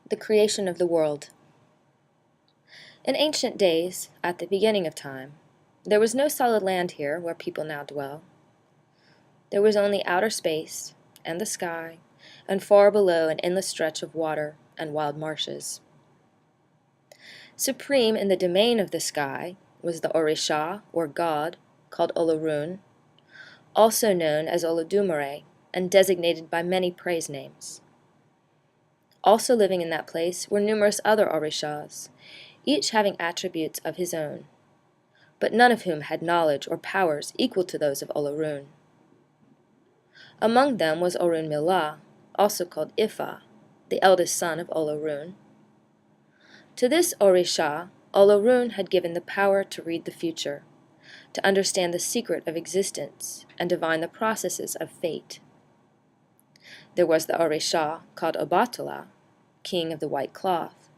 The creation of the world. In ancient days, at the beginning of time, there was no solid land here where people now dwell. There was only outer space, and the sky, and far below an endless stretch of water and wild marshes. Supreme in the domain of the sky was the Orisha, or god, called Olorun, also known as Olodumare, and designated by many praise names. Also living in that place were numerous other Orishas, each having attributes of his own, but none of whom had knowledge or powers equal to those of Olorun. Among them was Orunmila, also called Ifa, the eldest son of Olorun. To this Orisha, Olorun had given the power to read the future, to understand the secret of existence, and divine the processes of fate. There was the Orisha called Obatala, king of the white cloth,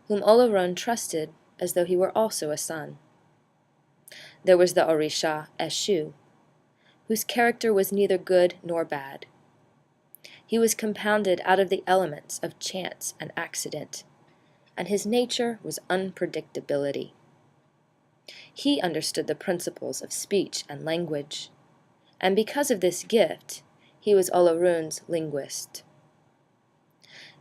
whom Olorun trusted as though he were also a son. There was the Orisha Eshu, whose character was neither good nor bad. He was compounded out of the elements of chance and accident, and his nature was unpredictability. He understood the principles of speech and language, and because of this gift, he was Olorun's linguist.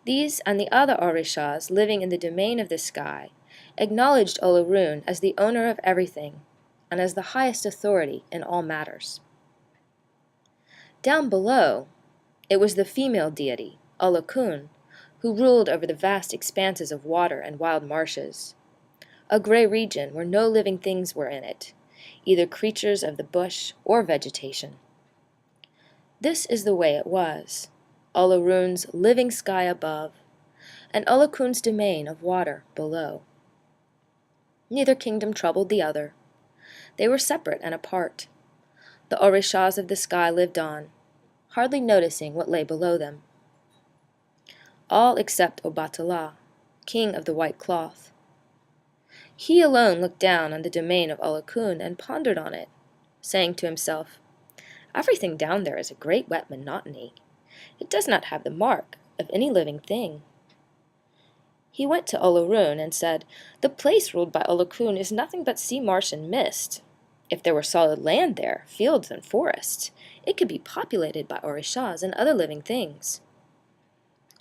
These and the other Orishas living in the domain of the sky acknowledged Olorun as the owner of everything and as the highest authority in all matters. Down below, it was the female deity, Olokun, who ruled over the vast expanses of water and wild marshes, a gray region where no living things were in it, either creatures of the bush or vegetation. This is the way it was, Olorun's living sky above, and Olokun's domain of water below. Neither kingdom troubled the other. They were separate and apart. The Orishas of the sky lived on, hardly noticing what lay below them. All except Obatala, king of the white cloth. He alone looked down on the domain of Olokun and pondered on it, saying to himself, "Everything down there is a great wet monotony. It does not have the mark of any living thing." He went to Olorun and said, "The place ruled by Olokun is nothing but sea marsh and mist. If there were solid land there, fields and forests, it could be populated by Orishas and other living things."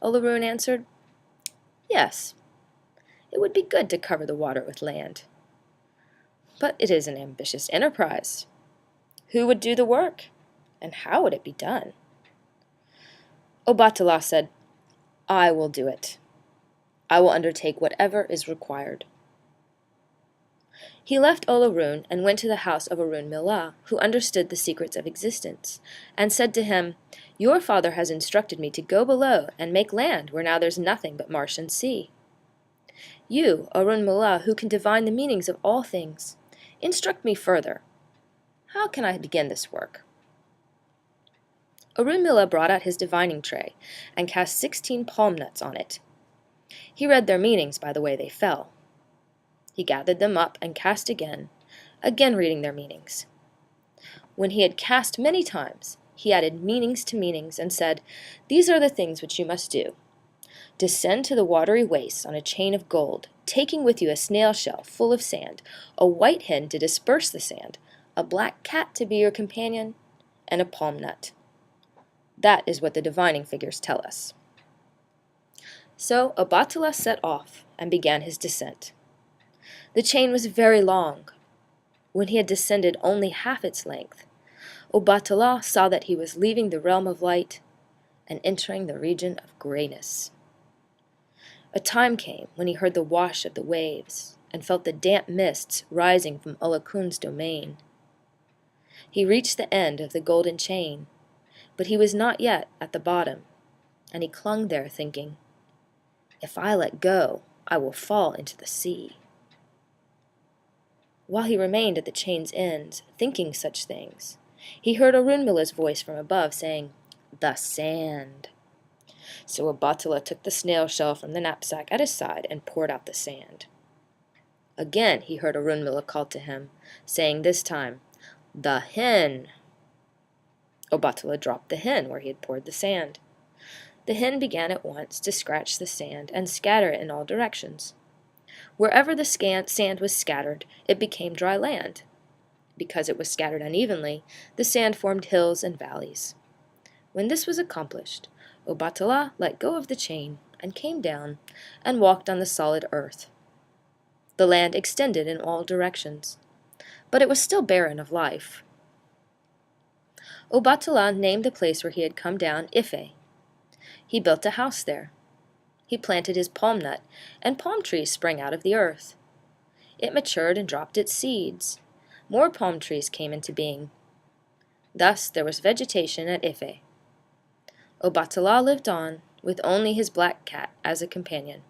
Olorun answered, "Yes, it would be good to cover the water with land. But it is an ambitious enterprise. Who would do the work, and how would it be done?" Obatala said, "I will do it. I will undertake whatever is required." He left Olorun and went to the house of Orunmila, who understood the secrets of existence, and said to him, "Your father has instructed me to go below and make land where now there's nothing but marsh and sea. You, Orunmila, who can divine the meanings of all things, instruct me further. How can I begin this work?" Orunmila brought out his divining tray and cast 16 palm nuts on it. He read their meanings by the way they fell. He gathered them up and cast again reading their meanings. When he had cast many times, he added meanings to meanings and said, "These are the things which you must do. Descend to the watery wastes on a chain of gold, taking with you a snail shell full of sand, a white hen to disperse the sand, a black cat to be your companion, and a palm nut." That is what the divining figures tell us. So Obatala set off and began his descent. The chain was very long. When he had descended only half its length, Obatala saw that he was leaving the realm of light and entering the region of grayness. A time came when he heard the wash of the waves and felt the damp mists rising from Olokun's domain. He reached the end of the golden chain, but he was not yet at the bottom, and he clung there thinking, "If I let go, I will fall into the sea." While he remained at the chain's end, thinking such things, he heard Orunmila's voice from above saying, "The sand." So Obatala took the snail shell from the knapsack at his side and poured out the sand. Again he heard Orunmila call to him, saying this time, "The hen." Obatala dropped the hen where he had poured the sand. The hen began at once to scratch the sand and scatter it in all directions. Wherever the sand was scattered, it became dry land. Because it was scattered unevenly, the sand formed hills and valleys. When this was accomplished, Obatala let go of the chain and came down and walked on the solid earth. The land extended in all directions, but it was still barren of life. Obatala named the place where he had come down Ife. He built a house there. He planted his palm nut, and palm trees sprang out of the earth. It matured and dropped its seeds. More palm trees came into being. Thus there was vegetation at Ife. Obatala lived on, with only his black cat as a companion.